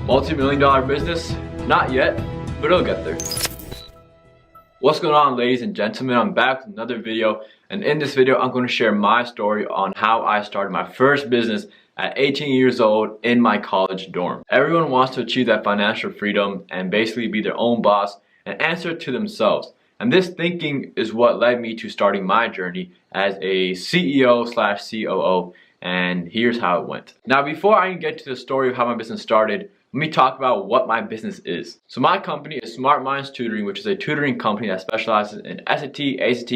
Multi-million dollar business? Not yet, but it'll get there. What's going on, ladies and gentlemen? I'm back with another video, and in this video I'm going to share my story on how I started my first business at 18 years old in my college dorm. Everyone wants to achieve that financial freedom and basically be their own boss and answer to themselves. And this thinking is what led me to starting my journey as a CEO/COO, and here's how it went. Now, before I can get to the story of how my business started, let me talk about what my business is. So my company is Smart Minds Tutoring, which is a tutoring company that specializes in SAT, ACT,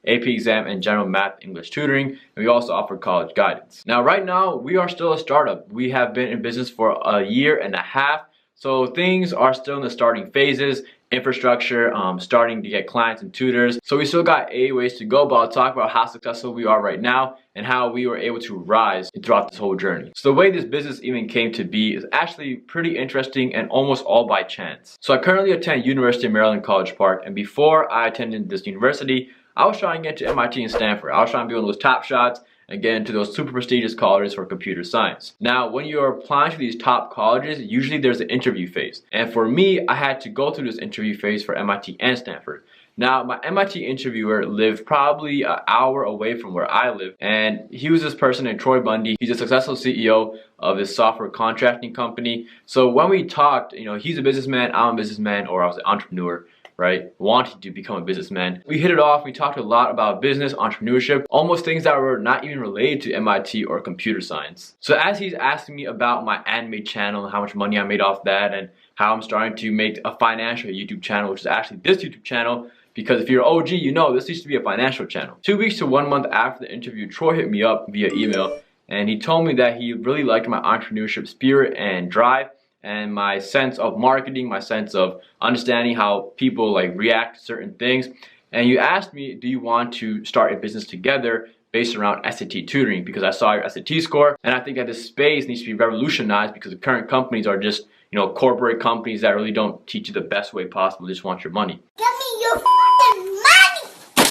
AP exam, and general math English tutoring, and we also offer college guidance. Now, right now, we are still a startup. We have been in business for a year and a half, so things are still in the starting phases. Infrastructure, starting to get clients and tutors. So we still got a ways to go, but I'll talk about how successful we are right now and how we were able to rise throughout this whole journey. So the way this business even came to be is actually pretty interesting and almost all by chance. So I currently attend University of Maryland College Park, and before I attended this university, I was trying to get to MIT and Stanford. I was trying to be one of those top shots and get into those super prestigious colleges for computer science. Now, when you're applying to these top colleges, usually there's an interview phase. And for me, I had to go through this interview phase for MIT and Stanford. Now, my MIT interviewer lived probably an hour away from where I live, and he was this person named Troy Bundy. He's a successful CEO of this software contracting company. So when we talked, he's a businessman, I'm a businessman, or I was an entrepreneur, right? Wanting to become a businessman. We hit it off. We talked a lot about business, entrepreneurship, almost things that were not even related to MIT or computer science. So as he's asking me about my anime channel and how much money I made off that and how I'm starting to make a financial YouTube channel, which is actually this YouTube channel, because if you're OG, you know this used to be a financial channel. 2 weeks to 1 month after the interview, Troy hit me up via email, and he told me that he really liked my entrepreneurship spirit and drive, and my sense of marketing, my sense of understanding how people react to certain things. And you asked me, do you want to start a business together based around SAT tutoring? Because I saw your SAT score, and I think that this space needs to be revolutionized because the current companies are just, corporate companies that really don't teach you the best way possible, they just want your money. Give me your fucking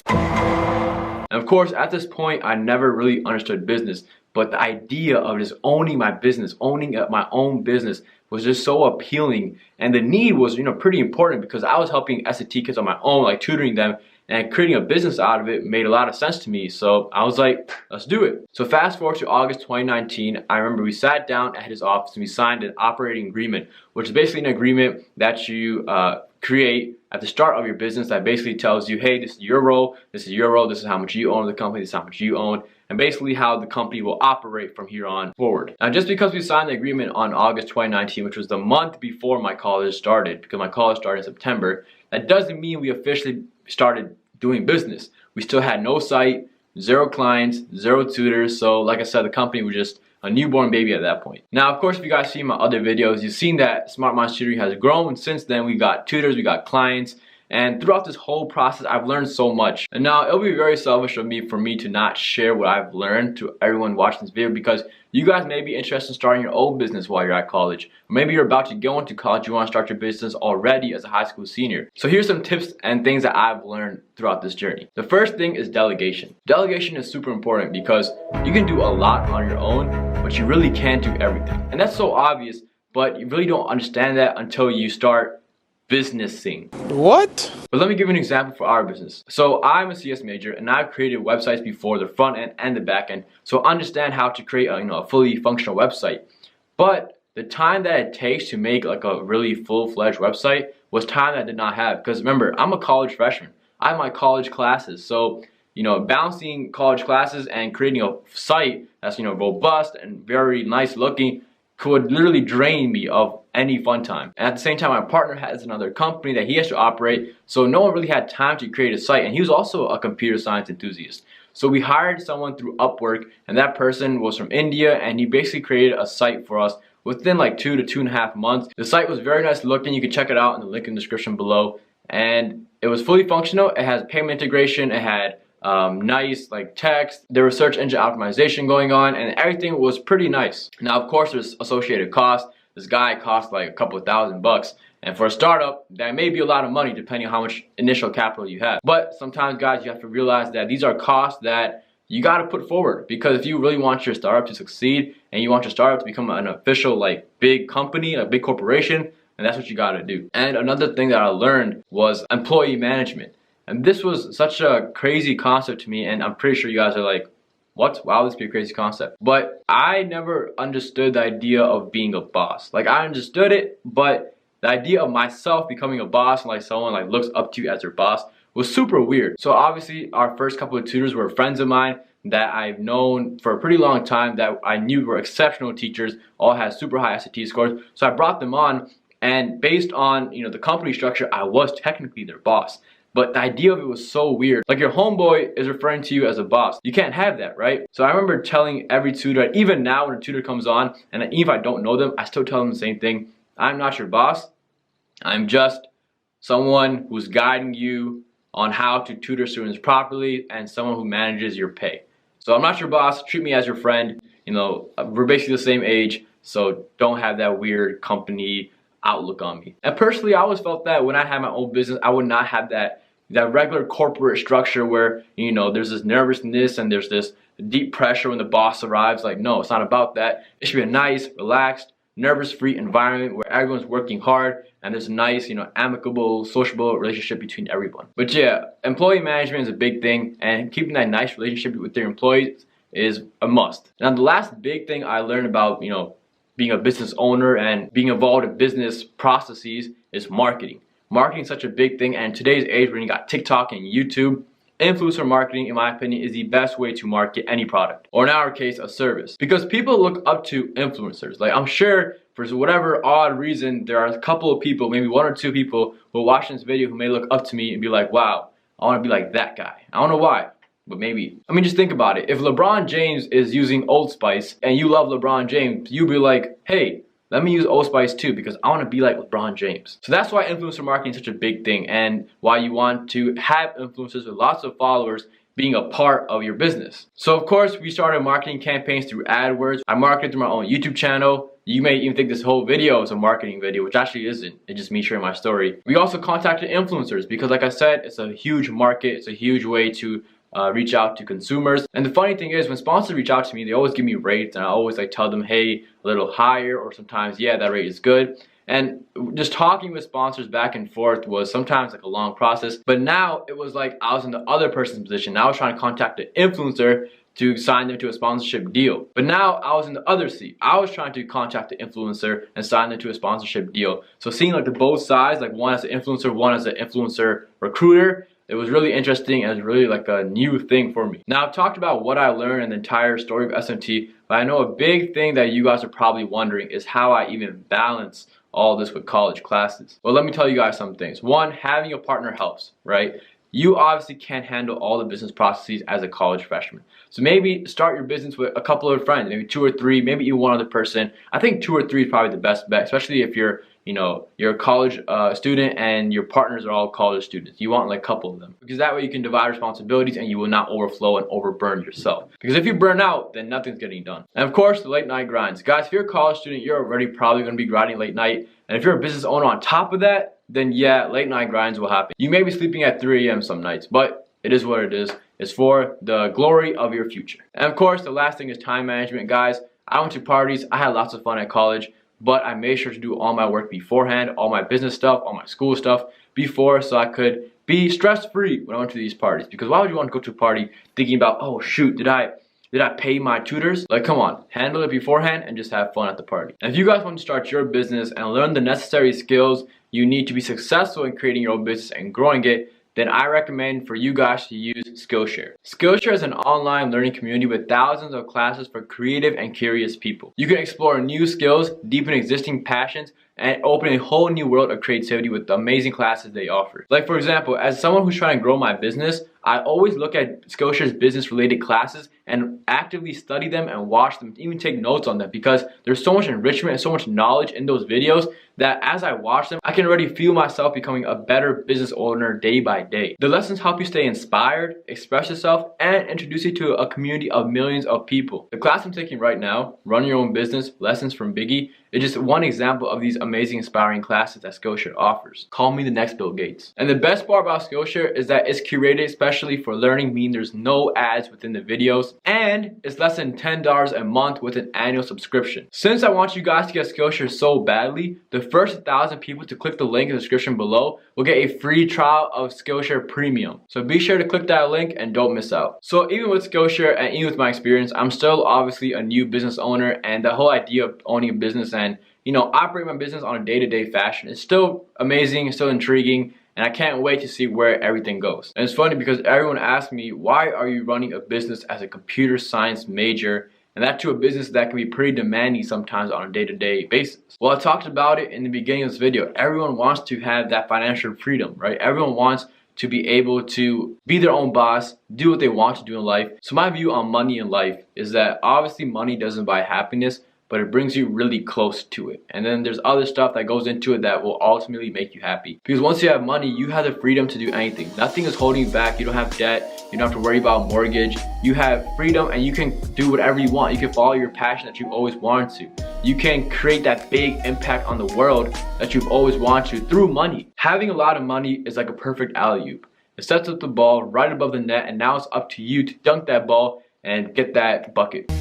money! And of course, at this point, I never really understood business, but the idea of just owning my business, owning my own business, was just so appealing, and the need was pretty important because I was helping SAT kids on my own, tutoring them, and creating a business out of it made a lot of sense to me. So I was like, let's do it. So fast forward to August 2019, I remember we sat down at his office and we signed an operating agreement, which is basically an agreement that you create at the start of your business that basically tells you, hey, this is your role, this is your role, this is how much you own the company, this is how much you own, and basically how the company will operate from here on forward. Now, just because we signed the agreement on August 2019, which was the month before my college started, because my college started in September, that doesn't mean we officially started doing business. We still had no site, 0 clients, 0 tutors, so like I said, the company was just a newborn baby at that point. Now, of course, if you guys see my other videos, you've seen that Smart Minds Tutoring has grown. Since then, we got tutors, we got clients, and throughout this whole process, I've learned so much. And now, it'll be very selfish of me for me to not share what I've learned to everyone watching this video, because you guys may be interested in starting your own business while you're at college. Or maybe you're about to go into college, you want to start your business already as a high school senior. So here's some tips and things that I've learned throughout this journey. The first thing is delegation. Delegation is super important because you can do a lot on your own, but you really can't do everything. And that's so obvious, but you really don't understand that until you start businessing. What? But let me give you an example for our business. So I'm a CS major, and I've created websites before, the front end and the back end, so I understand how to create a fully functional website. But the time that it takes to make a really full-fledged website was time that I did not have, because remember, I'm a college freshman. I have my college classes, so balancing college classes and creating a site that's robust and very nice looking could literally drain me of any fun time. And at the same time, my partner has another company that he has to operate, so no one really had time to create a site, and he was also a computer science enthusiast. So we hired someone through Upwork, and that person was from India, and he basically created a site for us within 2 to 2.5 months. The site was very nice looking. You can check it out in the link in the description below, and it was fully functional. It has payment integration, it had nice text, there was search engine optimization going on, and everything was pretty nice. Now, of course, there's associated costs. This guy cost a couple of $1,000, and for a startup, that may be a lot of money depending on how much initial capital you have. But sometimes, guys, you have to realize that these are costs that you got to put forward, because if you really want your startup to succeed and you want your startup to become an official like big company, a big corporation, then that's what you got to do. And another thing that I learned was employee management. And this was such a crazy concept to me, and I'm pretty sure you guys are like, what? Wow, this would be a crazy concept. But I never understood the idea of being a boss. Like, I understood it, but the idea of myself becoming a boss and like someone like looks up to you as your boss was super weird. So obviously our first couple of tutors were friends of mine that I've known for a pretty long time, that I knew were exceptional teachers, all had super high SAT scores. So I brought them on, and based on, you know, the company structure, I was technically their boss. But the idea of it was so weird. Like, your homeboy is referring to you as a boss. You can't have that, right? So I remember telling every tutor, even now when a tutor comes on, and even if I don't know them, I still tell them the same thing. I'm not your boss. I'm just someone who's guiding you on how to tutor students properly, and someone who manages your pay. So I'm not your boss. Treat me as your friend. You know, we're basically the same age, so don't have that weird company outlook on me. And personally, I always felt that when I had my own business, I would not have that regular corporate structure where, you know, there's this nervousness and there's this deep pressure when the boss arrives. Like, no, it's not about that. It should be a nice, relaxed, nervous-free environment where everyone's working hard and there's a nice, you know, amicable, sociable relationship between everyone. But yeah, employee management is a big thing, and keeping that nice relationship with their employees is a must. Now, the last big thing I learned about, you know, being a business owner and being involved in business processes is marketing. Marketing is such a big thing, and in today's age when you got TikTok and YouTube, influencer marketing, in my opinion, is the best way to market any product, or in our case, a service. Because people look up to influencers. Like, I'm sure for whatever odd reason, there are a couple of people, maybe one or two people who are watching this video who may look up to me and be like, wow, I want to be like that guy. I don't know why, but maybe. I mean, just think about it. If LeBron James is using Old Spice and you love LeBron James, you'll be like, hey, let me use Old Spice too, because I want to be like LeBron James. So that's why influencer marketing is such a big thing, and why you want to have influencers with lots of followers being a part of your business. So of course, we started marketing campaigns through AdWords. I marketed through my own YouTube channel. You may even think this whole video is a marketing video, which actually isn't. It's just me sharing my story. We also contacted influencers because, like I said, it's a huge market. It's a huge way to reach out to consumers. And the funny thing is, when sponsors reach out to me, they always give me rates, and I always like tell them, hey, a little higher, or sometimes, yeah, that rate is good. And just talking with sponsors back and forth was sometimes like a long process. But now it was like I was in the other person's position. Now I was trying to contact the influencer to sign them to a sponsorship deal. But now I was in the other seat. I was trying to contact the influencer and sign them to a sponsorship deal. So seeing like the both sides, like one as an influencer, one as an influencer recruiter, it was really interesting, and it was really like a new thing for me. Now, I've talked about what I learned in the entire story of SMT, but I know a big thing that you guys are probably wondering is how I even balance all this with college classes. Well, let me tell you guys some things. One, having a partner helps, right? You obviously can't handle all the business processes as a college freshman. So maybe start your business with a couple of friends, maybe 2 or 3, maybe even one other person. I think 2 or 3 is probably the best bet, especially if you're a college student and your partners are all college students. You want like a couple of them, because that way you can divide responsibilities and you will not overflow and overburn yourself. Because if you burn out, then nothing's getting done. And of course, the late night grinds. Guys, if you're a college student, you're already probably going to be grinding late night. And if you're a business owner on top of that, then yeah, late night grinds will happen. You may be sleeping at 3 a.m. some nights, but it is what it is. It's for the glory of your future. And of course, the last thing is time management. Guys, I went to parties. I had lots of fun at college, but I made sure to do all my work beforehand, all my business stuff, all my school stuff before, so I could be stress-free when I went to these parties. Because why would you want to go to a party thinking about, oh shoot, did I pay my tutors? Like, come on, handle it beforehand and just have fun at the party. And if you guys want to start your business and learn the necessary skills you need to be successful in creating your own business and growing it, then I recommend for you guys to use Skillshare. Skillshare is an online learning community with thousands of classes for creative and curious people. You can explore new skills, deepen existing passions, and open a whole new world of creativity with the amazing classes they offer. Like, for example, as someone who's trying to grow my business, I always look at Skillshare's business related classes and actively study them and watch them, even take notes on them, because there's so much enrichment and so much knowledge in those videos that as I watch them, I can already feel myself becoming a better business owner day by day. The lessons help you stay inspired, express yourself, and introduce you to a community of millions of people. The class I'm taking right now, Run Your Own Business, Lessons from Biggie, It's just one example of these amazing, inspiring classes that Skillshare offers. Call me the next Bill Gates. And the best part about Skillshare is that it's curated especially for learning, meaning there's no ads within the videos, and it's less than $10 a month with an annual subscription. Since I want you guys to get Skillshare so badly, the first 1,000 people to click the link in the description below will get a free trial of Skillshare Premium. So be sure to click that link and don't miss out. So even with Skillshare and even with my experience, I'm still obviously a new business owner, and the whole idea of owning a business and operate my business on a day-to-day fashion is still amazing, it's still intriguing, and I can't wait to see where everything goes. And it's funny because everyone asks me, why are you running a business as a computer science major, and that to a business that can be pretty demanding sometimes on a day-to-day basis? Well, I talked about it in the beginning of this video. Everyone wants to have that financial freedom, right? Everyone wants to be able to be their own boss, do what they want to do in life. So my view on money in life is that obviously money doesn't buy happiness, but it brings you really close to it. And then there's other stuff that goes into it that will ultimately make you happy. Because once you have money, you have the freedom to do anything. Nothing is holding you back. You don't have debt. You don't have to worry about mortgage. You have freedom and you can do whatever you want. You can follow your passion that you've always wanted to. You can create that big impact on the world that you've always wanted to through money. Having a lot of money is like a perfect alley-oop. It sets up the ball right above the net, and now it's up to you to dunk that ball and get that bucket.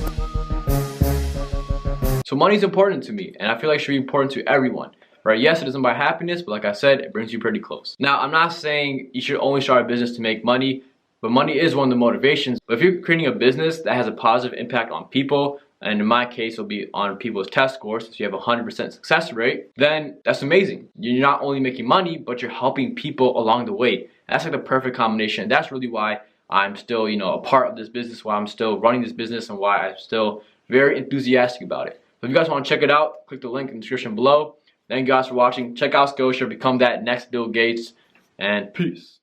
So money is important to me, and I feel like it should be important to everyone, right? Yes, it doesn't buy happiness, but like I said, it brings you pretty close. Now, I'm not saying you should only start a business to make money, but money is one of the motivations. But if you're creating a business that has a positive impact on people, and in my case, it'll be on people's test scores, so you have a 100% success rate, then that's amazing. You're not only making money, but you're helping people along the way. And that's like the perfect combination. That's really why I'm still, a part of this business, why I'm still running this business, and why I'm still very enthusiastic about it. So if you guys want to check it out, click the link in the description below. Thank you guys for watching. Check out Skillshare, become that next Bill Gates, and peace.